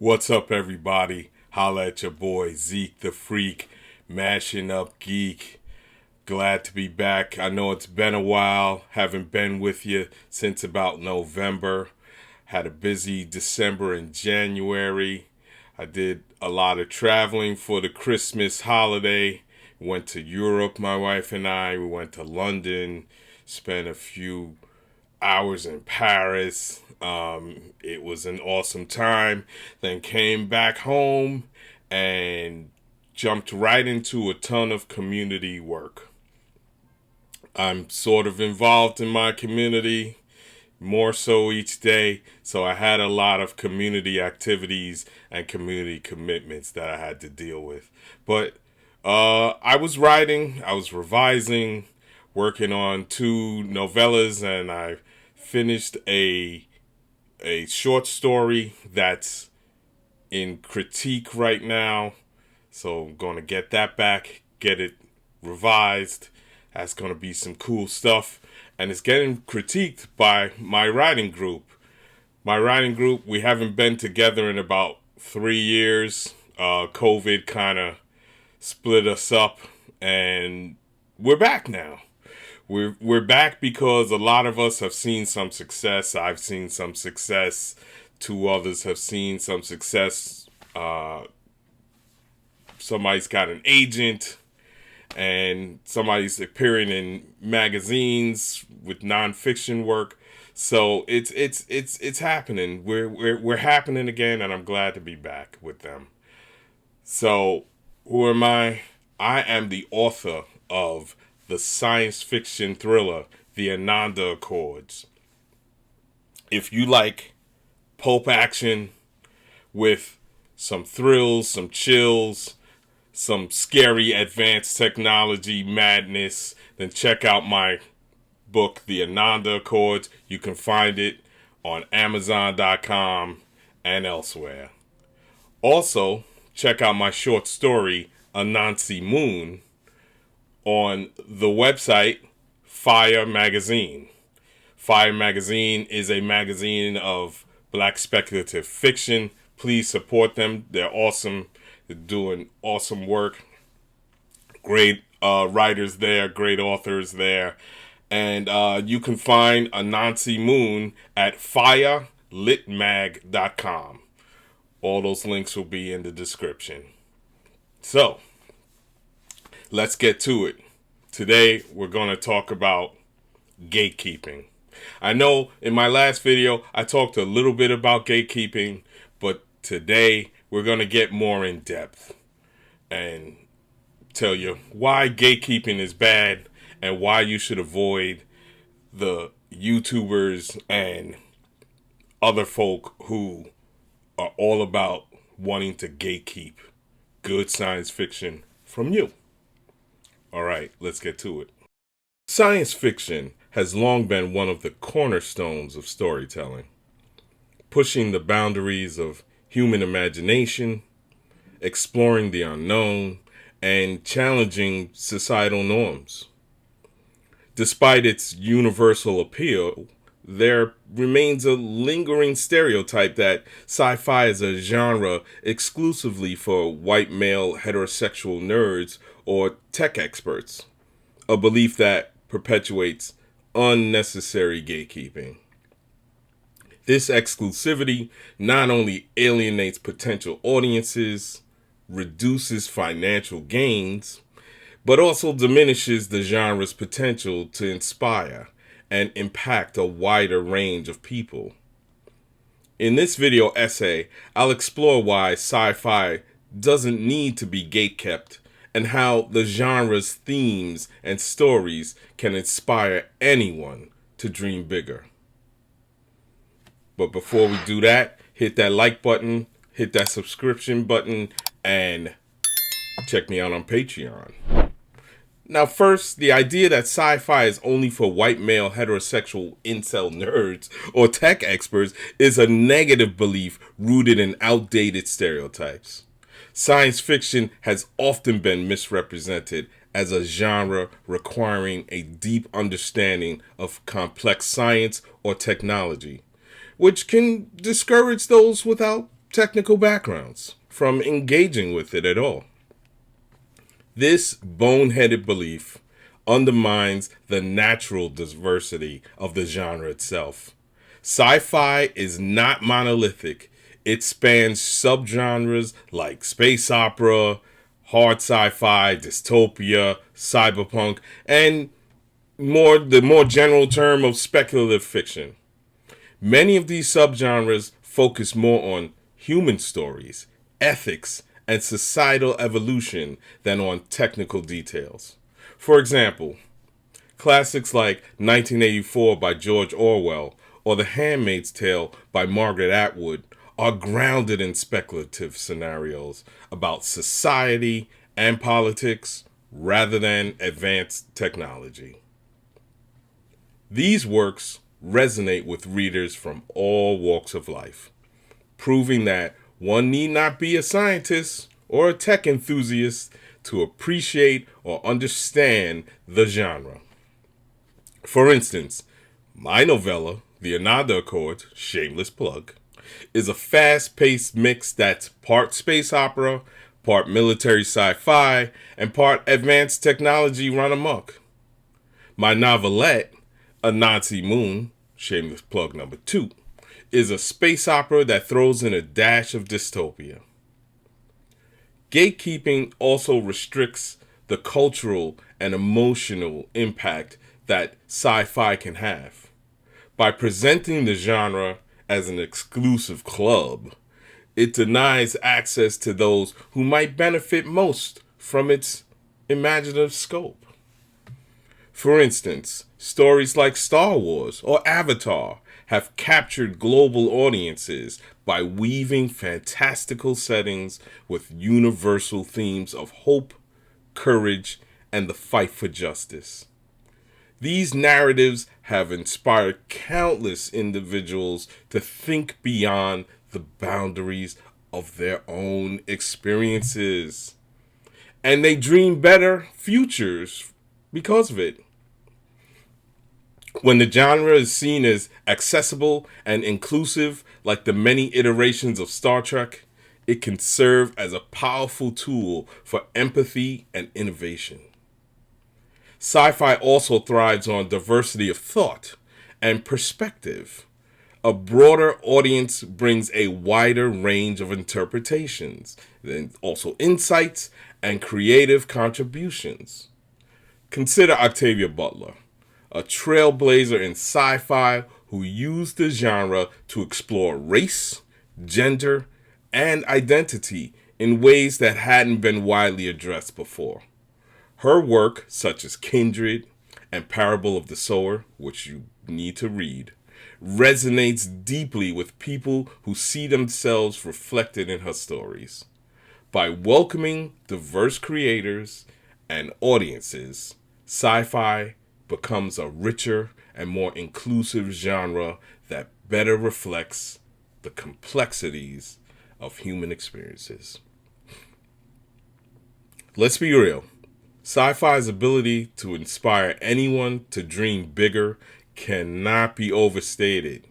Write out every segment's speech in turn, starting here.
What's up, everybody? Holla at your boy Zeke the Freak, mashing up geek. Glad to be back. I know it's been a while. Haven't been with you since about November. Had a busy December and January. I did a lot of traveling for the Christmas holiday. Went to Europe, my wife and I. We went to London, spent a few hours in Paris. It was an awesome time. Then came back home and jumped right into a ton of community work. I'm sort of involved in my community, more so each day. So I had a lot of community activities and community commitments that I had to deal with. But I was writing, I was revising, working on 2 novellas, and I finished a short story that's in critique right now. So I'm going to get that back, get it revised. That's going to be some cool stuff. And it's getting critiqued by my writing group. We haven't been together in about 3 years. COVID kind of split us up, and we're back now. We're back because a lot of us have seen some success. I've seen some success. 2 others have seen some success. Somebody's got an agent, and somebody's appearing in magazines with nonfiction work. So it's happening. We're happening again, and I'm glad to be back with them. So who am I? I am the author of the science fiction thriller, The Ananda Accords. If you like pulp action with some thrills, some chills, some scary advanced technology madness, then check out my book, The Ananda Accords. You can find it on Amazon.com and elsewhere. Also, check out my short story, Anansi Moon, on the website Fire Magazine. Fire Magazine is a magazine of black speculative fiction. Please support them. They're awesome. They're doing awesome work. Great writers there, great authors there. And you can find Anansi Moon at firelitmag.com. All those links will be in the description. So, let's get to it. Today, we're going to talk about gatekeeping. I know in my last video, I talked a little bit about gatekeeping, but today, we're going to get more in depth and tell you why gatekeeping is bad and why you should avoid the YouTubers and other folk who are all about wanting to gatekeep good science fiction from you. All right, let's get to it. Science fiction has long been one of the cornerstones of storytelling, pushing the boundaries of human imagination, exploring the unknown, and challenging societal norms. Despite its universal appeal, there remains a lingering stereotype that sci-fi is a genre exclusively for white male heterosexual nerds or tech experts, a belief that perpetuates unnecessary gatekeeping. This exclusivity not only alienates potential audiences, reduces financial gains, but also diminishes the genre's potential to inspire and impact a wider range of people. In this video essay, I'll explore why sci-fi doesn't need to be gatekept and how the genre's themes and stories can inspire anyone to dream bigger. But before we do that, hit that like button, hit that subscription button, and check me out on Patreon. Now first, the idea that sci-fi is only for white male heterosexual incel nerds or tech experts is a negative belief rooted in outdated stereotypes. Science fiction has often been misrepresented as a genre requiring a deep understanding of complex science or technology, which can discourage those without technical backgrounds from engaging with it at all. This boneheaded belief undermines the natural diversity of the genre itself. Sci-fi is not monolithic. It spans subgenres like space opera, hard sci-fi, dystopia, cyberpunk, and the more general term of speculative fiction. Many of these subgenres focus more on human stories, ethics, and societal evolution than on technical details. For example, classics like 1984 by George Orwell or The Handmaid's Tale by Margaret Atwood are grounded in speculative scenarios about society and politics rather than advanced technology. These works resonate with readers from all walks of life, proving that one need not be a scientist or a tech enthusiast to appreciate or understand the genre. For instance, my novella, The Ananda Accord, shameless plug, is a fast-paced mix that's part space opera, part military sci-fi, and part advanced technology run amok. My novelette, Anansi Moon, shameless plug number 2, is a space opera that throws in a dash of dystopia. Gatekeeping also restricts the cultural and emotional impact that sci-fi can have. By presenting the genre as an exclusive club, it denies access to those who might benefit most from its imaginative scope. For instance, stories like Star Wars or Avatar have captured global audiences by weaving fantastical settings with universal themes of hope, courage, and the fight for justice. These narratives have inspired countless individuals to think beyond the boundaries of their own experiences. And they dream better futures because of it. When the genre is seen as accessible and inclusive, like the many iterations of Star Trek, it can serve as a powerful tool for empathy and innovation. Sci-fi also thrives on diversity of thought and perspective. A broader audience brings a wider range of interpretations, and also insights and creative contributions. Consider Octavia Butler, a trailblazer in sci-fi who used the genre to explore race, gender, and identity in ways that hadn't been widely addressed before. Her work, such as Kindred and Parable of the Sower, which you need to read, resonates deeply with people who see themselves reflected in her stories. By welcoming diverse creators and audiences, sci-fi becomes a richer and more inclusive genre that better reflects the complexities of human experiences. Let's be real. Sci-fi's ability to inspire anyone to dream bigger cannot be overstated.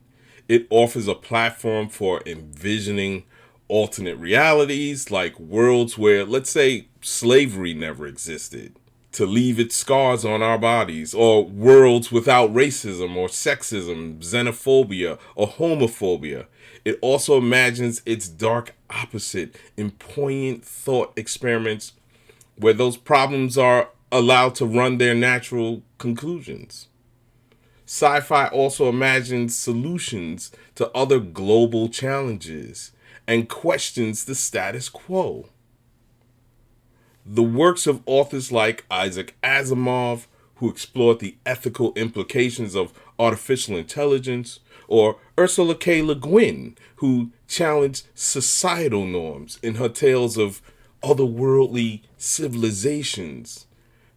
It offers a platform for envisioning alternate realities, like worlds where, let's say, slavery never existed, to leave its scars on our bodies, or worlds without racism or sexism, xenophobia, or homophobia. It also imagines its dark opposite in poignant thought experiments where those problems are allowed to run their natural conclusions. Sci-fi also imagines solutions to other global challenges and questions the status quo. The works of authors like Isaac Asimov, who explored the ethical implications of artificial intelligence, or Ursula K. Le Guin, who challenged societal norms in her tales of otherworldly civilizations,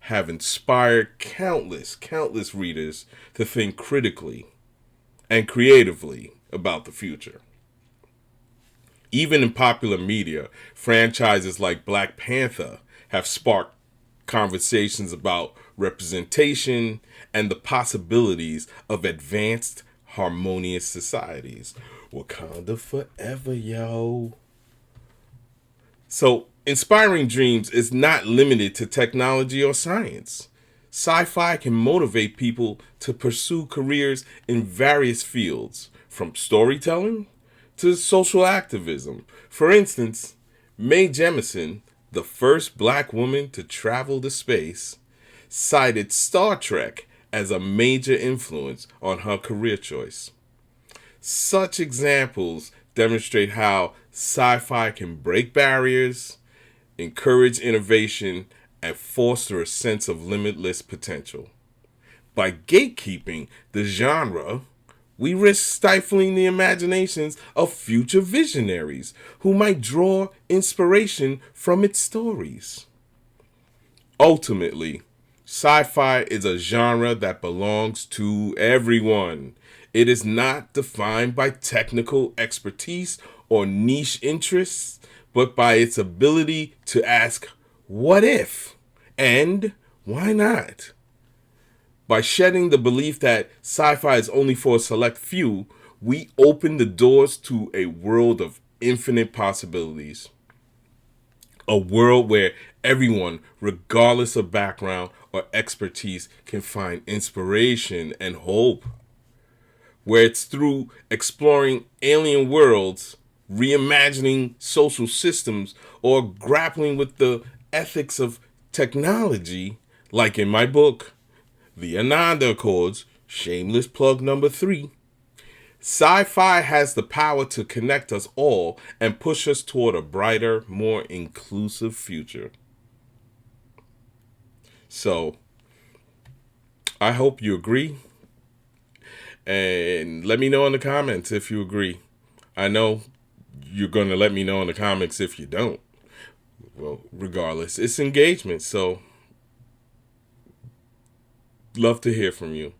have inspired countless readers to think critically and creatively about the future. Even in popular media, franchises like Black Panther have sparked conversations about representation and the possibilities of advanced, harmonious societies. Wakanda forever, yo. So, inspiring dreams is not limited to technology or science. Sci-fi can motivate people to pursue careers in various fields, from storytelling to social activism. For instance, Mae Jemison, the first black woman to travel to space, cited Star Trek as a major influence on her career choice. Such examples demonstrate how sci-fi can break barriers, encourage innovation, and foster a sense of limitless potential. By gatekeeping the genre, we risk stifling the imaginations of future visionaries who might draw inspiration from its stories. Ultimately, sci-fi is a genre that belongs to everyone. It is not defined by technical expertise or niche interests, but by its ability to ask, what if? And why not? By shedding the belief that sci-fi is only for a select few, we open the doors to a world of infinite possibilities. A world where everyone, regardless of background or expertise, can find inspiration and hope. Where it's through exploring alien worlds, reimagining social systems, or grappling with the ethics of technology, like in my book, The Ananda Accords, shameless plug number 3. Sci-fi has the power to connect us all and push us toward a brighter, more inclusive future. So, I hope you agree. And let me know in the comments if you agree. I know you're going to let me know in the comments if you don't. Well, regardless, it's engagement. So, love to hear from you.